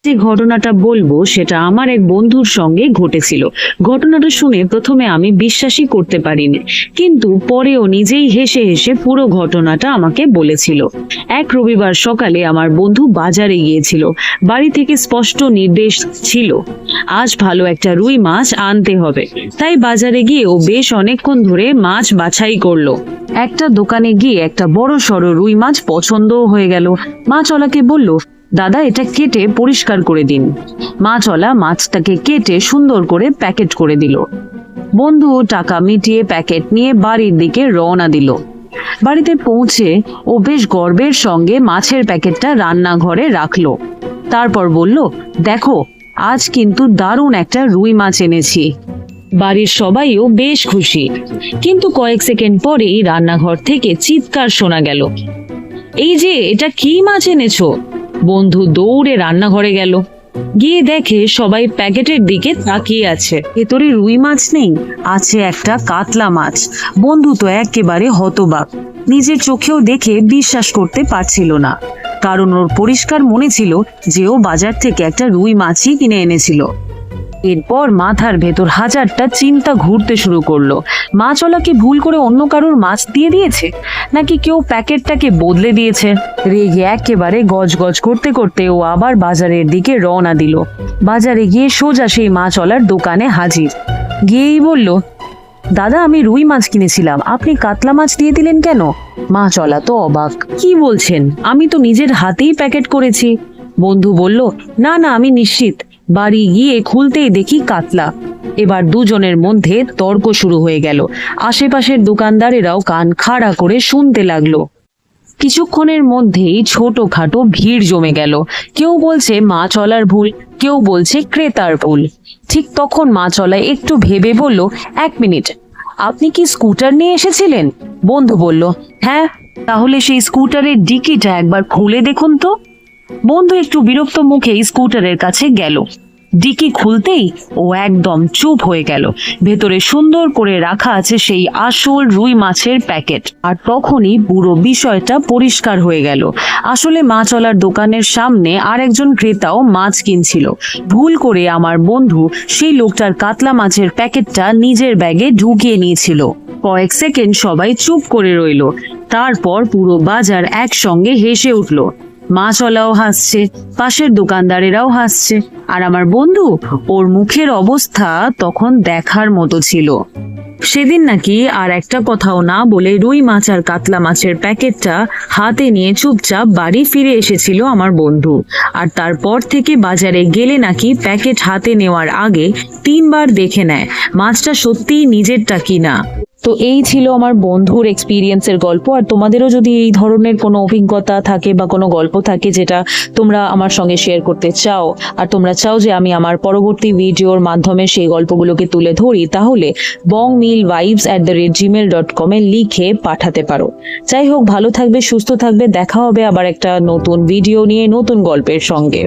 যে ঘটনাটা বলবো সেটা আমার এক বন্ধুর সঙ্গে ঘটেছিল। ঘটনাটা শুনে প্রথমে আমি বিশ্বাসই করতে পারিনি, কিন্তু পরেও নিজেই হেসে হেসে পুরো ঘটনাটা আমাকে বলেছিল। এক রবিবার সকালে আমার বন্ধু বাজারে গিয়েছিল। বাড়ি থেকে স্পষ্ট নির্দেশ ছিল, আজ ভালো একটা রুই মাছ আনতে হবে। তাই বাজারে গিয়ে ও বেশ অনেকক্ষণ ধরে মাছ বাছাই করলো। একটা দোকানে গিয়ে একটা বড় সড়ো রুই মাছ পছন্দও হয়ে গেল। মাছওয়ালাকে বলল, দাদা এটা কেটে পরিষ্কার করে দিন। মাছওয়ালা মাছটাকে কেটে সুন্দর করে প্যাকেট করে দিল। বন্ধু টাকা মিটিয়ে প্যাকেট নিয়ে বাড়ির দিকে রওনা দিল। বাড়িতে পৌঁছে ও বেশ গর্বের সঙ্গে মাছের প্যাকেটটা রান্নাঘরে রাখলো। তারপর বলল, দেখো আজ কিন্তু দারুণ একটা রুই মাছ এনেছি। বাড়ির সবাইও বেশ খুশি, কিন্তু কয়েক সেকেন্ড পরেই রান্নাঘর থেকে চিৎকার শোনা গেল, এই যে এটা কি মাছ এনেছো? বন্ধু দৌড়ে রান্নাঘরে গেল। গিয়ে দেখে সবাই প্যাকেটের দিকে তাকিয়ে আছে। ভেতরে রুই মাছ নেই, আছে একটা কাতলা মাছ। বন্ধু তো একেবারে হতবাক, নিজের চোখেও দেখে বিশ্বাস করতে পারছিল না, কারণ ওর পরিষ্কার মনে ছিল যে ও বাজার থেকে একটা রুই মাছই কিনে এনেছিল। এরপর মাথার ভেতর হাজারটা চিন্তা ঘুরতে শুরু করলো। মাছওয়ালাকে ভুল করে অন্য কারোর মাছ দিয়ে দিয়েছে, নাকি কেউ প্যাকেটটাকে বদলে দিয়েছে? রেগে একেবারে গজগজ করতে করতে ও আবার বাজারের দিকে রওনা দিল। বাজারে গিয়ে সোজা সেই মাছওয়ালার দোকানে হাজির। গিয়েই বলল, দাদা আমি রুই মাছ কিনেছিলাম, আপনি কাতলা মাছ দিয়ে দিলেন কেন? মাছওয়ালা তো অবাক, কি বলছেন, আমি তো নিজের হাতেই প্যাকেট করেছি। বন্ধু বলল, না না আমি নিশ্চিত। বাড়ি গিয়ে খুলতেই দেখি কাতলা। এবার দুজনের মধ্যে তর্ক শুরু হয়ে গেল। আশেপাশের দোকানদারেরাও কান খাড়া করে শুনতে লাগলো। কিছুক্ষণের মধ্যেই ছোটখাটো ভিড় জমে গেল। কেউ বলছে মাছওয়ালার ভুল, কেউ বলছে ক্রেতার ভুল। ঠিক তখন মাছওয়ালা একটু ভেবে বলল, এক মিনিট, আপনি কি স্কুটার নিয়ে এসেছিলেন? বন্ধু বলল, হ্যাঁ। তাহলে সেই স্কুটারের ডিকিটা একবার খুলে দেখুন তো। বন্ধু একটু বিরক্ত মুখে স্কুটারের কাছে গেল। ডিকি খুলতেই ও একদম চুপ হয়ে গেল। ভেতরে সুন্দর করে রাখা আছে সেই আসল রুই মাছের প্যাকেট। আর তখনই পুরো বিষয়টা পরিষ্কার হয়ে গেল। আসলে মাছওয়ালার দোকানের সামনে আরেকজন ক্রেতাও মাছ কিনছিল। ভুল করে আমার বন্ধু সেই লোকটার কাতলা মাছের প্যাকেটটা নিজের ব্যাগে ঢুকিয়ে নিয়েছিল। কয়েক সেকেন্ড সবাই চুপ করে রইল। তারপর পুরো বাজার একসঙ্গে হেসে উঠল। মাছওয়ালাও হাসছে, পাশের দোকানদারেরাও হাসছে, আর আমার বন্ধু, ওর মুখের অবস্থা তখন দেখার মতো ছিল। সেদিন নাকি আর একটা কথাও না বলে রুই মাছ আর কাতলা মাছের প্যাকেটটা হাতে নিয়ে চুপচাপ বাড়ি ফিরে এসেছিল আমার বন্ধু। আর তারপর থেকে বাজারে গেলে নাকি প্যাকেট হাতে নেওয়ার আগে 3 বার দেখে নেয় মাছটা সত্যিই নিজেরটা কিনা। তো এই ছিল আমার বন্ধুর এক্সপিরিয়েন্সের গল্প। আর তোমাদেরও যদি এই ধরনের কোনো অভিজ্ঞতা থাকে বা কোনো গল্প থাকে যেটা তোমরা আমার সঙ্গে শেয়ার করতে চাও, আর তোমরা চাও যে আমি আমার পরবর্তী ভিডিওর মাধ্যমে সেই গল্পগুলোকে তুলে ধরি, তাহলে bongmealvibes@gmail.com লিখে পাঠাতে পারো। যাই হোক, ভালো থাকবে, সুস্থ থাকবে, দেখা হবে আবার একটা নতুন ভিডিও নিয়ে, নতুন গল্পের সঙ্গে।